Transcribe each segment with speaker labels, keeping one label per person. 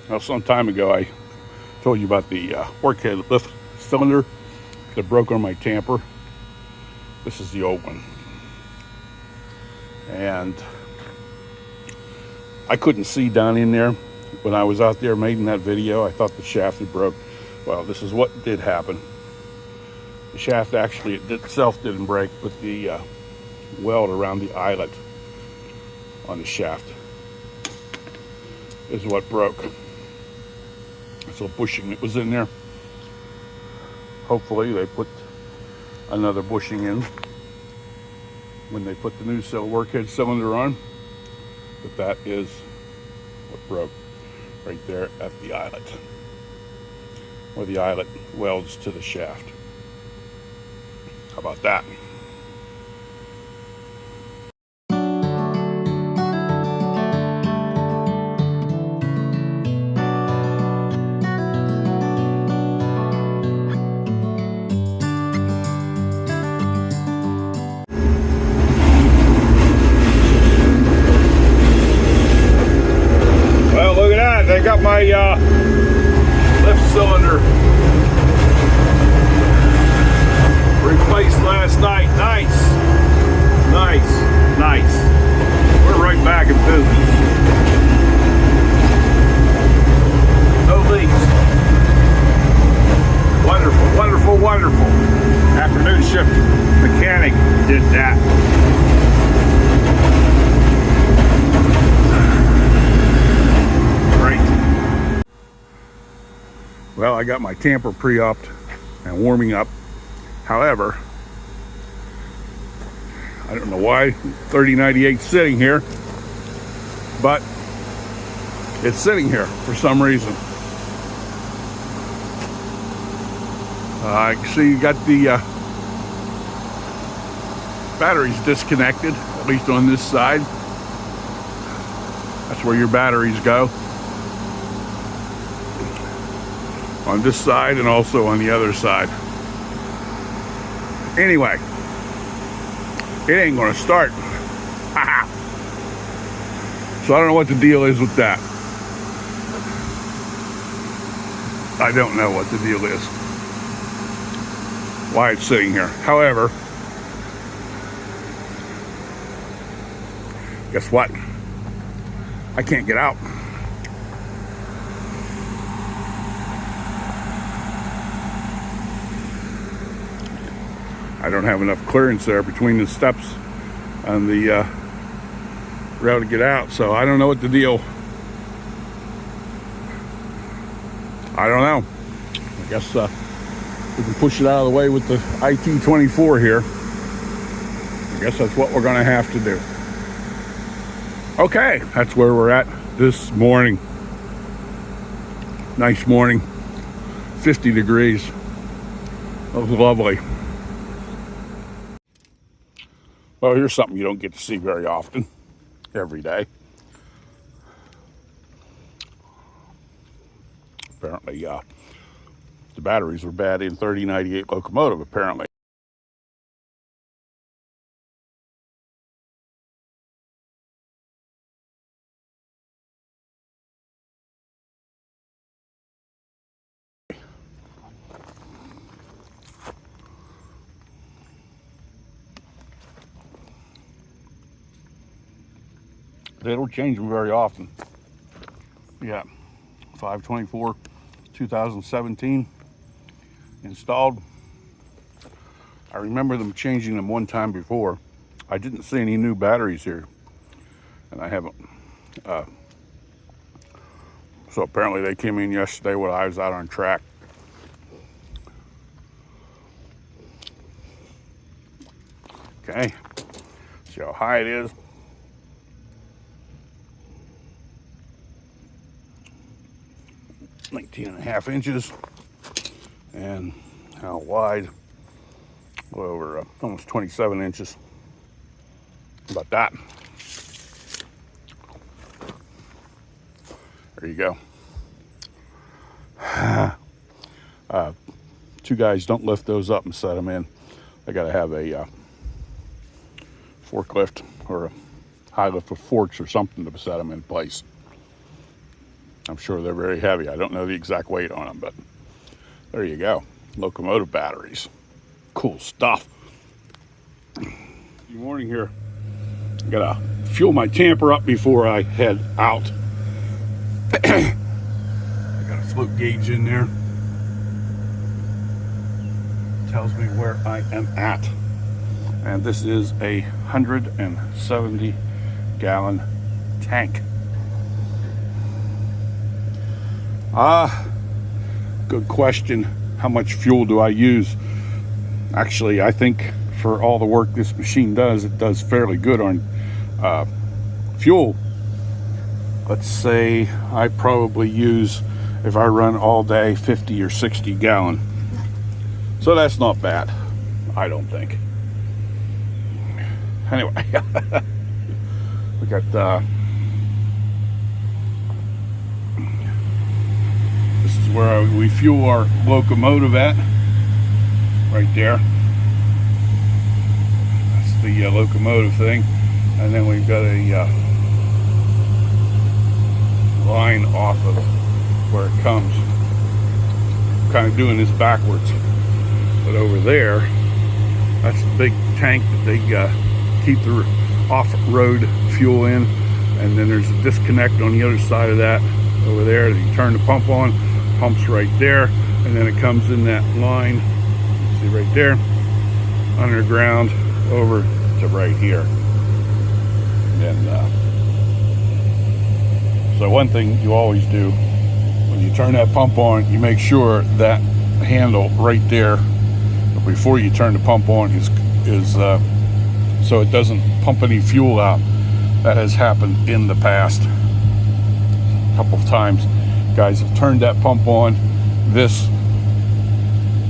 Speaker 1: Well, some time ago I told you about the Workhead lift cylinder that broke on my Tamper. This is the old one. And I couldn't see down in there when I was out there making that video. I thought the shaft had broke. Well, this is what did happen. The shaft actually itself didn't break, but the weld around the eyelet on the shaft is what broke. So bushing that was in there. Hopefully they put another bushing in when they put the new Workhead cylinder on. But that is what broke right there at the eyelet, where the eyelet welds to the shaft. How about that? Well, look at that. They got my lift cylinder replaced last night. Nice. We're right back in business. No leaks. Wonderful. Afternoon shift mechanic did that. Great. Well, I got my Tamper pre-upped and warming up. However, I don't know why 3098's sitting here, but it's sitting here for some reason. I see you got the batteries disconnected, at least on this side. That's where your batteries go. On this side and also on the other side. Anyway, it ain't gonna start. So I don't know what the deal is with that. I don't know what the deal is. Why it's sitting here. However, guess what? I can't get out. I don't have enough clearance there between the steps and the rail to get out, so I don't know what the deal. I don't know. I guess we can push it out of the way with the IT-24 here. I guess that's what we're going to have to do. Okay, that's where we're at this morning. Nice morning. 50 degrees. That was lovely. Well, here's something you don't get to see very often, every day. Apparently, the batteries were bad in 3098 Locomotive, apparently. They don't change them very often. Yeah, 5/24, 2017 installed. I remember them changing them one time before. I didn't see any new batteries here, and I haven't. So apparently they came in yesterday when I was out on track. Okay, see how high it is. .5 inches, and how wide? Well, over almost 27 inches. How about that? There you go. Two guys don't lift those up and set them in. They got to have a forklift or a high lift with forks or something to set them in place. I'm sure they're very heavy. I don't know the exact weight on them, but there you go. Locomotive batteries. Cool stuff. Good morning here. I gotta fuel my Tamper up before I head out. I got a float gauge in there. Tells me where I am at. And this is a 170 gallon tank. Good question. How much fuel do I use? Actually, I think for all the work this machine does, it does fairly good on fuel. Let's say I probably use, if I run all day, 50 or 60 gallon. So that's not bad, I don't think. Anyway, we got this is where we fuel our locomotive at, right there. That's the locomotive thing, and then we've got a line off of where it comes. I'm kind of doing this backwards, but over there, that's the big tank that they keep the off-road fuel in, and then there's a disconnect on the other side of that over there that you turn the pump on. Pump's right there, and then it comes in that line, see right there, underground over to right here. And so one thing you always do when you turn that pump on, you make sure that handle right there before you turn the pump on is so it doesn't pump any fuel out. That has happened in the past a couple of times. Guys have turned that pump on. This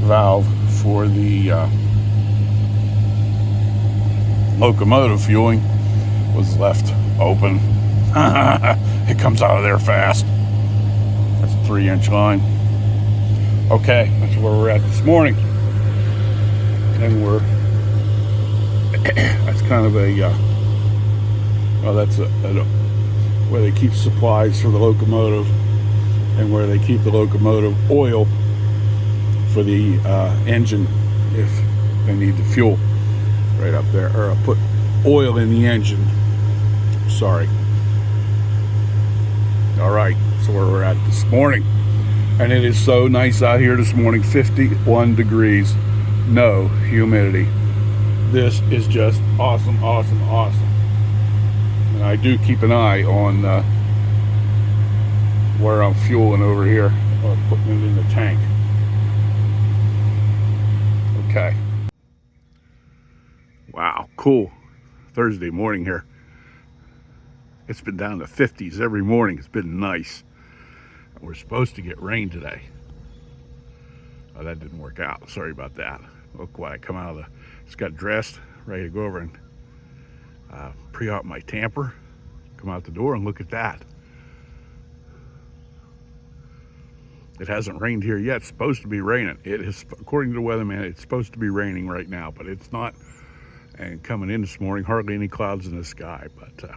Speaker 1: valve for the locomotive fueling was left open. It comes out of there fast. That's a 3-inch line. Okay, that's where we're at this morning. And we're that's kind of a well, that's a where they keep supplies for the locomotive, and where they keep the locomotive oil for the engine if they need the fuel. Right up there, or I'll put oil in the engine. Sorry. All right, so where we're at this morning, and it is so nice out here this morning. 51 degrees, no humidity. This is just awesome, awesome, awesome. And I do keep an eye on where I'm fueling over here, or putting it in the tank. Okay. Wow, cool. Thursday morning here. It's been down to 50s every morning. It's been nice. We're supposed to get rain today. Oh, that didn't work out. Sorry about that. Look, when I come out of just got dressed, ready to go over and pre-op my Tamper. Come out the door and look at that. It hasn't rained here yet. It's supposed to be raining. It is, according to the weatherman, it's supposed to be raining right now, but it's not. And coming in this morning, hardly any clouds in the sky, but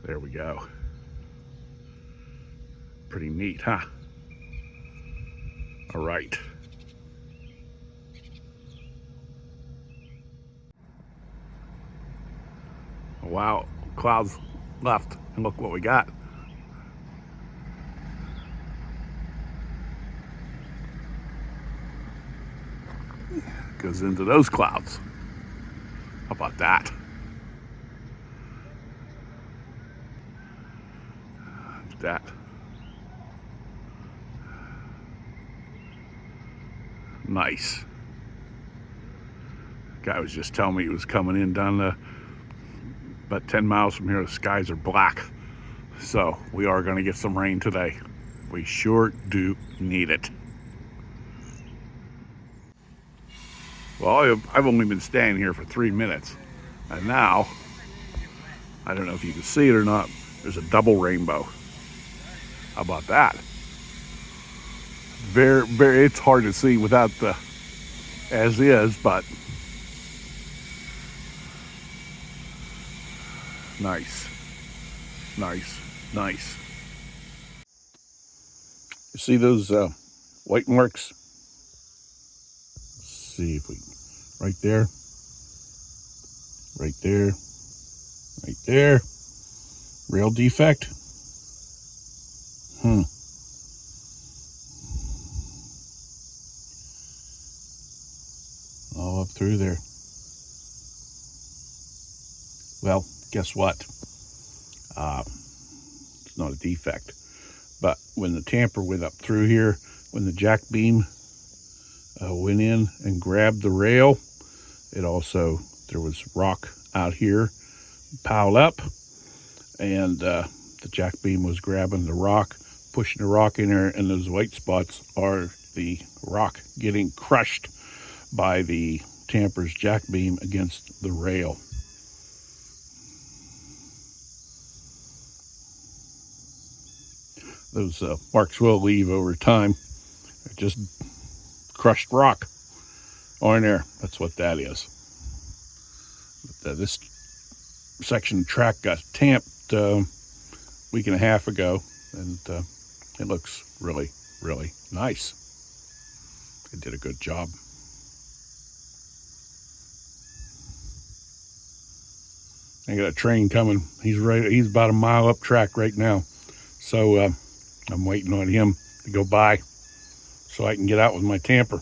Speaker 1: there we go. Pretty neat, huh? All right. Wow, clouds left, and look what we got. Goes into those clouds. How about that? That. Nice. Guy was just telling me he was coming in down the about 10 miles from here. The skies are black, so we are going to get some rain today. We sure do need it. Well, I've only been standing here for 3 minutes, and now I don't know if you can see it or not, there's a double rainbow. How about that? Very, very, it's hard to see without the as is, but nice, nice, nice. You see those white marks? Let's see if we, right there, right there, right there. Rail defect. All up through there. Well, guess what? It's not a defect. But when the tamper went up through here, when the jack beam went in and grabbed the rail, it also, there was rock out here piled up, and the jack beam was grabbing the rock, pushing the rock in there, and those white spots are the rock getting crushed by the tamper's jack beam against the rail. Those marks will leave over time. They're just crushed rock on there. That's what that is. But, this section track got tamped a week and a half ago, and it looks really, really nice. They did a good job. I got a train coming. He's about a mile up track right now. So I'm waiting on him to go by so I can get out with my tamper.